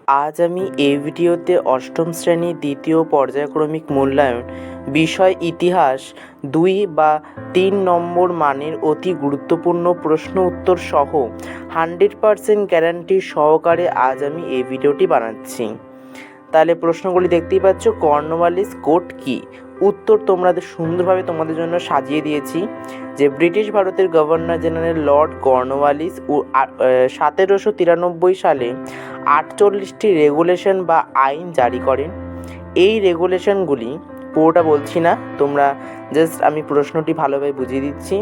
আজ আমি এই ভিডিওতে অষ্টম শ্রেণীর দ্বিতীয় পর্যায়ক্রমিক মূল্যায়ন বিষয় ইতিহাস 2 বা 3 নম্বর মানের অতি গুরুত্বপূর্ণ প্রশ্ন উত্তর সহ 100% গ্যারান্টি সহকারে আজ আমি এই ভিডিওটি বানাচ্ছি। তাহলে প্রশ্নগুলি দেখতেই পাচ্ছ। কর্নওয়ালিস কোড কী? উত্তর তোমরা সুন্দরভাবে তোমাদের জন্য সাজিয়ে দিয়েছি যে ব্রিটিশ ভারতের গভর্নর জেনারেল লর্ড কর্নওয়ালিস 1793 সালে 48টি রেগুলেশন বা আইন জারি করেন। এই রেগুলেশনগুলি পুরোটা বলছি না, তোমরা জাস্ট আমি প্রশ্নটি ভালোভাবে বুঝিয়ে দিচ্ছি।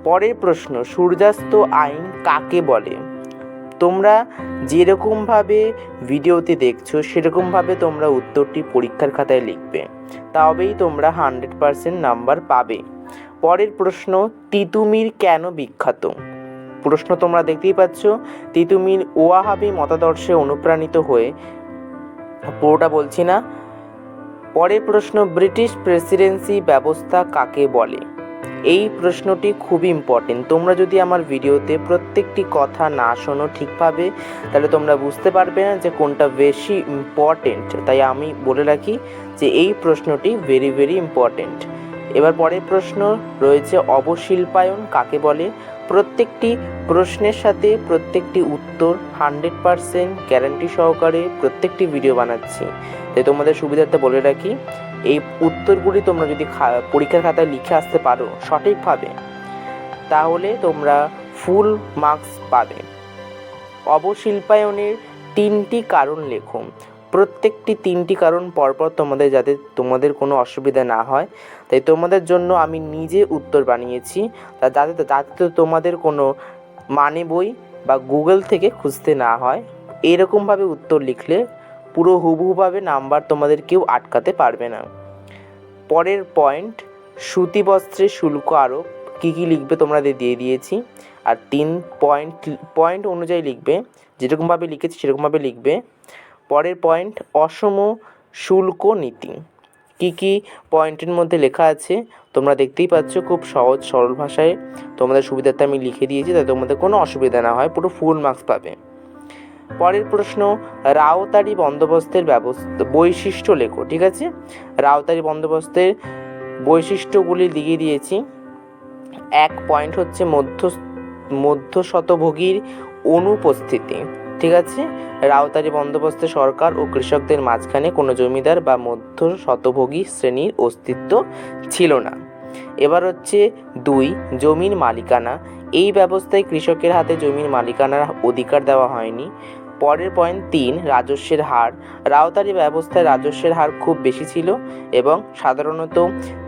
পরের প্রশ্ন, সূর্যাস্ত আইন কাকে বলে? তোমরা যেরকমভাবে ভিডিওতে দেখছো সেরকমভাবে তোমরা উত্তরটি পরীক্ষার খাতায় লিখবে, তবেই তোমরা 100% নাম্বার পাবে। পরের প্রশ্ন, তিতুমির কেন বিখ্যাত? প্রশ্ন তোমরা দেখতেই পাচ্ছ। তিতুমির ওয়াহাবি মতাদর্শে অনুপ্রাণিত হয়ে, পুরোটা বলছি না। পরের প্রশ্ন, ব্রিটিশ প্রেসিডেন্সি ব্যবস্থা কাকে বলে? এই প্রশ্নটি খুবই ইম্পর্টেন্ট। তোমরা যদি আমার ভিডিওতে প্রত্যেকটি কথা না শোনো ঠিকভাবে, তাহলে তোমরা বুঝতে পারবে না যে কোনটা বেশি ইম্পর্টেন্ট। তাই আমি বলে রাখি যে এই প্রশ্নটি ভেরি ভেরি ইম্পর্টেন্ট। এবার পরের প্রশ্ন রয়েছে, অবশিল্পায়ন কাকে বলে? প্রত্যেকটি প্রশ্নের সাথে প্রত্যেকটি উত্তর 100% গ্যারান্টি সহকারে প্রত্যেকটি ভিডিও বানাচ্ছি। তাই তোমাদের সুবিধার্থে বলে রাখি, এই উত্তরগুলি তোমরা যদি পরীক্ষার খাতায় লিখে আসতে পারো সঠিকভাবে, তাহলে তোমরা ফুল মার্কস পাবে। অবশিল্পায়নের 3টি কারণ লেখো। প্রত্যেকটি 3টি কারণ পরপর তোমাদের, যাতে তোমাদের কোনো অসুবিধা না হয়, তাই তোমাদের জন্য আমি নিজে উত্তর বানিয়েছি, যাতে তোমাদের কোনো মানে বই বা গুগল থেকে খুঁজতে না হয়। এরকমভাবে উত্তর লিখলে পুরো হুবহুভাবে নাম্বার তোমাদের কেউ আটকাতে পারবে না। পরের পয়েন্ট, সুতি বস্ত্রের শুল্ক আরোপ কী কী লিখবে তোমরা দিয়ে দিয়েছি। আর 3 পয়েন্ট অনুযায়ী লিখবে, যেরকমভাবে লিখেছি সেরকমভাবে লিখবে। পরের পয়েন্ট, অসম শুল্ক নীতি কী কী পয়েন্টের মধ্যে লেখা আছে তোমরা দেখতেই পাচ্ছ। খুব সহজ সরল ভাষায় তোমাদের সুবিধার্থে আমি লিখে দিয়েছি, তাই তোমাদের কোনো অসুবিধা না হয়, পুরো ফুল মার্কস পাবে। পরের প্রশ্ন, রাওতারি বন্দোবস্তের বৈশিষ্ট্য লেখো। ঠিক আছে, রাওতারি বন্দোবস্তের বৈশিষ্ট্যগুলি লিখে দিয়েছি। 1 পয়েন্ট হচ্ছে মধ্যশতভোগীর অনুপস্থিতি। ঠিক আছে, রাওতারি বন্দোবস্তে সরকার ও কৃষকদের মাঝখানে কোনো জমিদার বা মধ্যশতভোগী শ্রেণীর অস্তিত্ব ছিল না। এবার হচ্ছে 2, জমির মালিকানা। এই ব্যবস্থায় কৃষকের হাতে জমির মালিকানার অধিকার দেওয়া হয়নি। পরের পয়েন্ট 3, রাজস্বের হার। রাওতারি ব্যবস্থায় রাজস্বের হার খুব বেশি ছিল এবং সাধারণত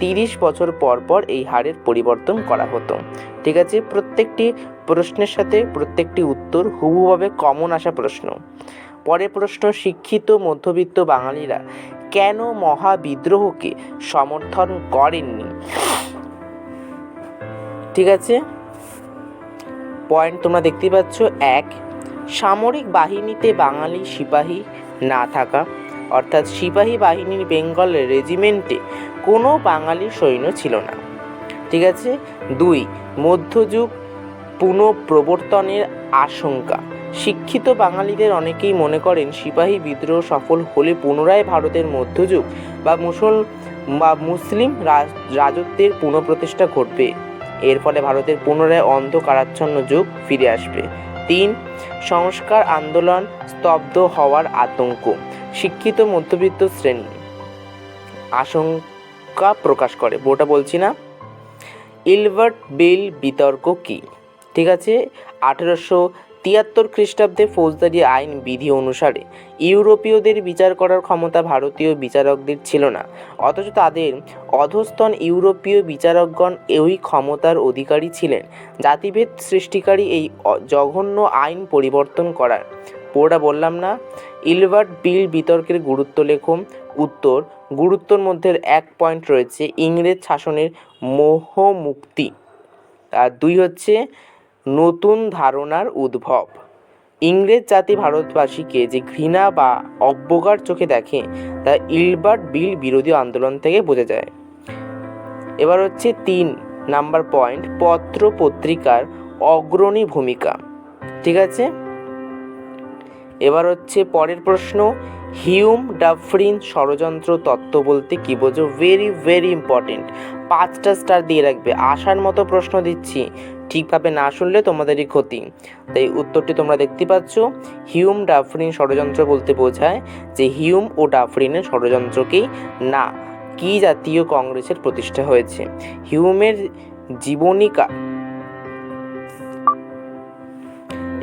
30 বছর পর পর এই হারের পরিবর্তন করা হতো। ঠিক আছে, প্রত্যেকটি প্রশ্নের সাথে প্রত্যেকটি উত্তর হুবহুভাবে কমন আসা প্রশ্ন। পরের প্রশ্ন, শিক্ষিত মধ্যবিত্ত বাঙালিরা কেন মহাবিদ্রোহকে সমর্থন করেননি? ঠিক আছে, পয়েন্ট তোমরা দেখতেই পাচ্ছ। 1, সামরিক বাহিনীতে বাঙালি সিপাহী না থাকা, অর্থাৎ সিপাহী বাহিনীর বেঙ্গল রেজিমেন্টে কোনো বাঙালি সৈন্য ছিল না। ঠিক আছে। 2, মধ্যযুগ পুনঃপ্রবর্তনের আশঙ্কা। শিক্ষিত বাঙালিদের অনেকেই মনে করেন সিপাহী বিদ্রোহ সফল হলে পুনরায় ভারতের মধ্যযুগ বা মুসলিম রাজত্বের পুনঃপ্রতিষ্ঠা ঘটবে। এর ফলে ভারতের পুনরায় অন্ধকারাচ্ছন্ন যুগ ফিরে আসবে। 3, সংস্কার আন্দোলন স্তব্ধ হওয়ার আতঙ্ক। শিক্ষিত মধ্যবিত্ত শ্রেণী আশঙ্কা প্রকাশ করে। ওটা বলছি না। ইলবার্ট বিল বিতর্ক কী? ঠিক আছে, 1873 খ্রিস্টাব্দে ফৌজদারি আইন বিধি অনুসারে ইউরোপীয়দের বিচার করার ক্ষমতা ভারতীয় বিচারকদের ছিল না, অথচ তাদের অধস্তন ইউরোপীয় বিচারকগণ এই ক্ষমতার অধিকারী ছিলেন। জাতিভেদ সৃষ্টিকারী এই জঘন্য আইন পরিবর্তন করার। পুরোটা বললাম না। ইলবার্ট বিল বিতর্কের গুরুত্ব লেখো। উত্তর, গুরুত্বর মধ্যে 1 পয়েন্ট রয়েছে ইংরেজ শাসনের মোহমুক্তি। আর 2 হচ্ছে নতুন ধারণার উদ্ভব। ইংরেজ জাতি ভারতবাসীকে যে ঘৃণা বা অবজ্ঞার চোখে দেখে তা ইলবার্ট বিল বিরোধী আন্দোলন থেকে বোঝা যায়। এবার হচ্ছে 3 নাম্বার পয়েন্ট, পত্র পত্রিকার অগ্রণী ভূমিকা। ঠিক আছে, এবার হচ্ছে পরের প্রশ্ন, হিউম ডাফরিন ষড়যন্ত্র তত্ত্ব বলতে কী বোঝো? ভেরি ভেরি ইম্পর্টেন্ট, 5টা স্টার দিয়ে রাখবে। আসার মতো প্রশ্ন দিচ্ছি, ঠিকভাবে না শুনলে তোমাদেরই ক্ষতি। তাই উত্তরটি তোমরা দেখতে পাচ্ছ, হিউম ডাফরিন ষড়যন্ত্র বলতে বোঝায় যে হিউম ও ডাফরিনের ষড়যন্ত্রকেই না কি জাতীয় কংগ্রেসের প্রতিষ্ঠা হয়েছে। হিউমের জীবনীকা।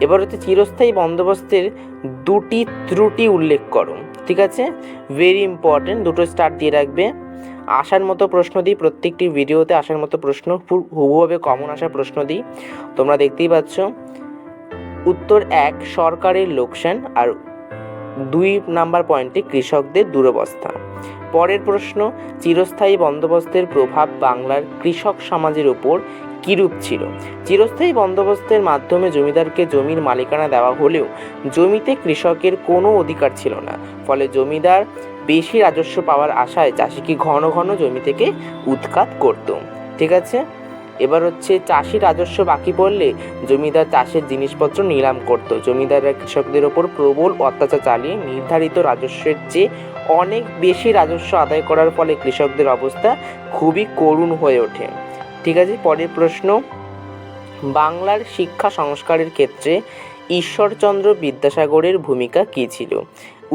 এবার হচ্ছে চিরস্থায়ী বন্দোবস্তের 2টি ত্রুটি উল্লেখ করো। ঠিক আছে, ভেরি ইম্পর্টেন্ট, 2টো স্টার দিয়ে রাখবে। আসার মতো প্রশ্ন দিই, প্রত্যেকটি ভিডিওতে আসার মতো প্রশ্ন, হুবহুভাবে কমন আসার প্রশ্ন দিই, তোমরা দেখতেই পাচ্ছ। উত্তর 1 সরকারের লোকসান, আর 2 নাম্বার পয়েন্টে কৃষকদের দুরবস্থা। পরের প্রশ্ন, চিরস্থায়ী বন্দোবস্তের প্রভাব বাংলার কৃষক সমাজের উপর কিরূপ ছিল? চিরস্থায়ী বন্দোবস্তের মাধ্যমে জমিদারকে জমির মালিকানা দেওয়া হলেও জমিতে কৃষকের কোনো অধিকার ছিল না, ফলে জমিদার বেশি রাজস্ব পাওয়ার আশায় চাষিকে ঘন ঘন জমি থেকে উৎখাত করত। ঠিক আছে, এবার হচ্ছে চাষি রাজস্ব বাকি পড়লে জমিদার চাষের জিনিসপত্র নিলাম করত। জমিদাররা কৃষকদের ওপর প্রবল অত্যাচার চালিয়ে নির্ধারিত রাজস্বের চেয়ে অনেক বেশি রাজস্ব আদায় করার ফলে কৃষকদের অবস্থা খুবই করুণ হয়ে ওঠে। ঠিক আছে, পরের প্রশ্ন, বাংলার শিক্ষা সংস্কারের ক্ষেত্রে ঈশ্বরচন্দ্র বিদ্যাসাগরের ভূমিকা কী ছিল?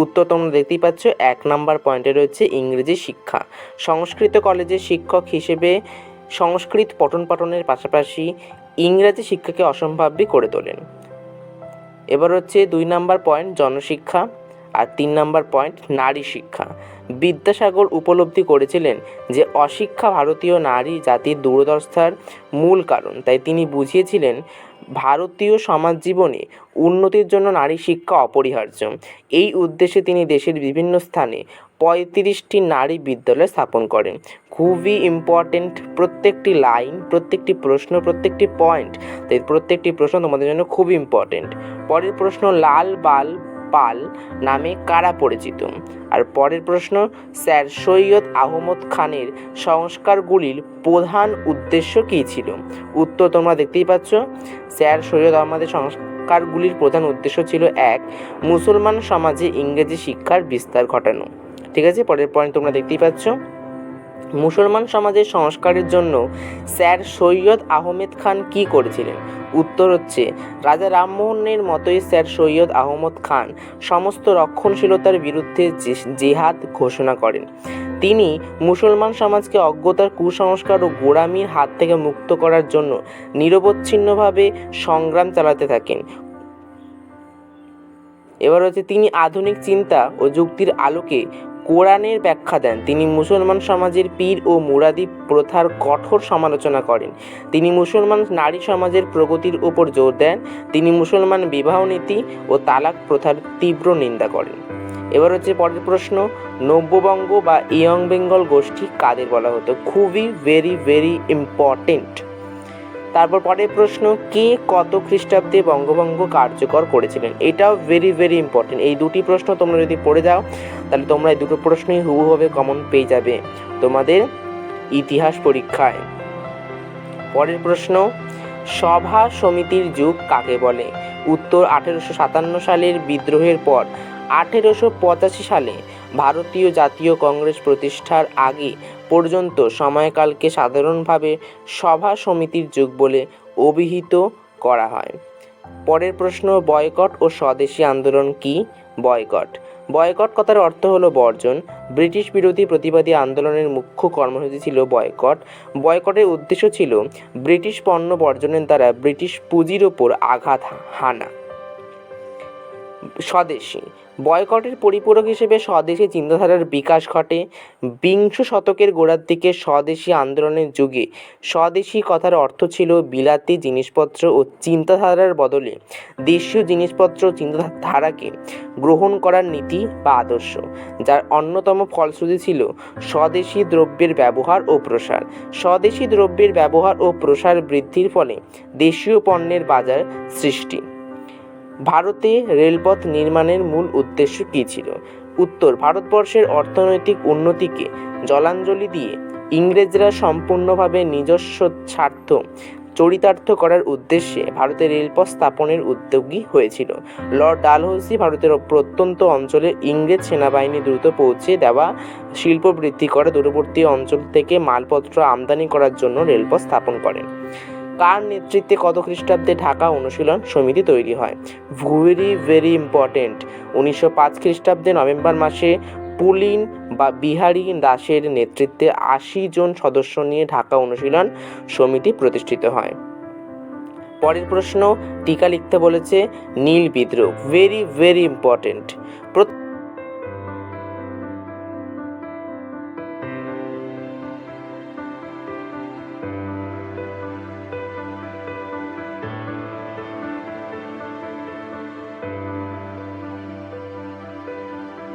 উত্তর তোমরা দেখতেই পাচ্ছ, 1 নাম্বার পয়েন্টে রয়েছে ইংরেজি শিক্ষা। সংস্কৃত কলেজের শিক্ষক হিসেবে সংস্কৃত পঠন পাঠনের পাশাপাশি ইংরাজি শিক্ষাকে অসম্ভাব্য করে তোলেন। এবার হচ্ছে 2 নাম্বার পয়েন্ট জনশিক্ষা, আর 3 নাম্বার পয়েন্ট নারী শিক্ষা। বিদ্যাসাগর উপলব্ধি করেছিলেন যে অশিক্ষা ভারতীয় নারী জাতির দুরদশার মূল কারণ, তাই তিনি বুঝিয়েছিলেন ভারতীয় সমাজ জীবনে উন্নতির জন্য নারী শিক্ষা অপরিহার্য। এই উদ্দেশ্যে তিনি দেশের বিভিন্ন স্থানে 35টি নারী বিদ্যালয় স্থাপন করেন। খুবই ইম্পর্টেন্ট, প্রত্যেকটি লাইন, প্রত্যেকটি প্রশ্ন, প্রত্যেকটি পয়েন্ট, তাই প্রত্যেকটি প্রশ্ন তোমাদের জন্য খুব ইম্পর্টেন্ট। পরের প্রশ্ন, লাল বাল পাল নামে কারা পরিচিত? আর পরের প্রশ্ন, স্যার সৈয়দ আহমদ খানের সংস্কারগুলির প্রধান উদ্দেশ্য কী ছিল? উত্তর তোমরা দেখতেই পাচ্ছ, স্যার সৈয়দ আহমদের সংস্কারগুলির প্রধান উদ্দেশ্য ছিল 1 মুসলমান সমাজে ইংরেজি শিক্ষার বিস্তার ঘটানো। ঠিক আছে, পরের পয়েন্ট তোমরা দেখতেই পাচ্ছ, মুসলমান সমাজের সংস্কারের জন্য স্যার সৈয়দ আহমেদ খান কী করেছিলেন? উত্তর হচ্ছে, রাজা রামমোহনের মতোই স্যার সৈয়দ আহমদ খান সমস্ত রক্ষণশীলতার বিরুদ্ধে জেহাদ ঘোষণা করেন। তিনি মুসলমান সমাজকে অজ্ঞতার কুসংস্কার ও গোঁড়ামির হাত থেকে মুক্ত করার জন্য নিরবচ্ছিন্নভাবে সংগ্রাম চালাতে থাকেন। এবার হচ্ছে, তিনি আধুনিক চিন্তা ও যুক্তির আলোকে কোরআনের ব্যাখ্যা দেন। তিনি মুসলমান সমাজের পীর ও মুরাদি প্রথার কঠোর সমালোচনা করেন। তিনি মুসলমান নারী সমাজের প্রগতির উপর জোর দেন। তিনি মুসলমান বিবাহ নীতি ও তালাক প্রথার তীব্র নিন্দা করেন। এবার হচ্ছে পরের প্রশ্ন, নব্যবঙ্গ বা ইয়ং বেঙ্গল গোষ্ঠী কাদের বলা হতো? খুবই ভেরি ভেরি ইম্পর্টেন্ট। তারপর পরের প্রশ্ন, কে কত খ্রিস্টাব্দে বঙ্গভঙ্গ কার্যকর করেছিলেন? এটাও ভেরি ভেরি ইম্পর্টেন্ট। এই 2টি প্রশ্ন তোমরা যদি পড়ে যাও তাহলে তোমরা এই 2টো প্রশ্নই হুবহুভাবে কমন পেয়ে যাবে তোমাদের ইতিহাস পরীক্ষায়। পরের প্রশ্ন, সভা সমিতির যুগ কাকে বলে? উত্তর 1857 সালের বিদ্রোহের পর 1885 সালে ভারতীয় জাতীয় কংগ্রেস প্রতিষ্ঠার আগে পর্যন্ত সময়কালকে সাধারণভাবে সভা সমিতির যুগ বলে অভিহিত করা হয়। পরের প্রশ্ন, বয়কট ও স্বদেশী আন্দোলন কি? বয়কট কথার অর্থ হলো বর্জন। ব্রিটিশ বিরোধী প্রতিবাদী আন্দোলনের মুখ্য কর্মসূচি ছিল বয়কট। বয়কটের উদ্দেশ্য ছিল ব্রিটিশ পণ্য বর্জনের দ্বারা ব্রিটিশ পুঁজির ওপর আঘাত হানা। স্বদেশী বয়কটের পরিপূরক হিসেবে স্বদেশী চিন্তাধারার বিকাশ ঘটে। বিংশ শতকের গোড়ার দিকে স্বদেশী আন্দোলনের যুগে স্বদেশী কথার অর্থ ছিল বিলাতি জিনিসপত্র ও চিন্তাধারার বদলে দেশীয় জিনিসপত্র ও চিন্তাধারাকে গ্রহণ করার নীতি বা আদর্শ, যার অন্যতম ফলশ্রুতি ছিল স্বদেশী দ্রব্যের ব্যবহার ও প্রসার। স্বদেশী দ্রব্যের ব্যবহার ও প্রসার বৃদ্ধির ফলে দেশীয় পণ্যের বাজার সৃষ্টি। ভারতে রেলপথ নির্মাণের মূল উদ্দেশ্য কী ছিল? উত্তর, ভারতবর্ষের অর্থনৈতিক উন্নতিকে জলাঞ্জলি দিয়ে ইংরেজরা সম্পূর্ণভাবে নিজস্ব স্বার্থ চরিতার্থ করার উদ্দেশ্যে ভারতে রেলপথ স্থাপনের উদ্যোগী হয়েছিল। লর্ড ডালহৌসি ভারতের প্রত্যন্ত অঞ্চলে ইংরেজ সেনাবাহিনী দ্রুত পৌঁছে দেওয়া, শিল্প বৃদ্ধি করা, দূরবর্তী অঞ্চল থেকে মালপত্র আমদানি করার জন্য রেলপথ স্থাপন করেন। কার নেতৃত্বে কত খ্রিস্টাব্দে ঢাকা অনুশীলন সমিতি তৈরি হয়? Very important. 1905 খ্রিস্টাব্দে নভেম্বর মাসে পুলিন বা বিহারী দাসের নেতৃত্বে 80 জন সদস্য নিয়ে ঢাকা অনুশীলন সমিতি প্রতিষ্ঠিত হয়। পরের প্রশ্ন, টিকা লিখতে বলেছে নীল বিদ্রোহ। Very important.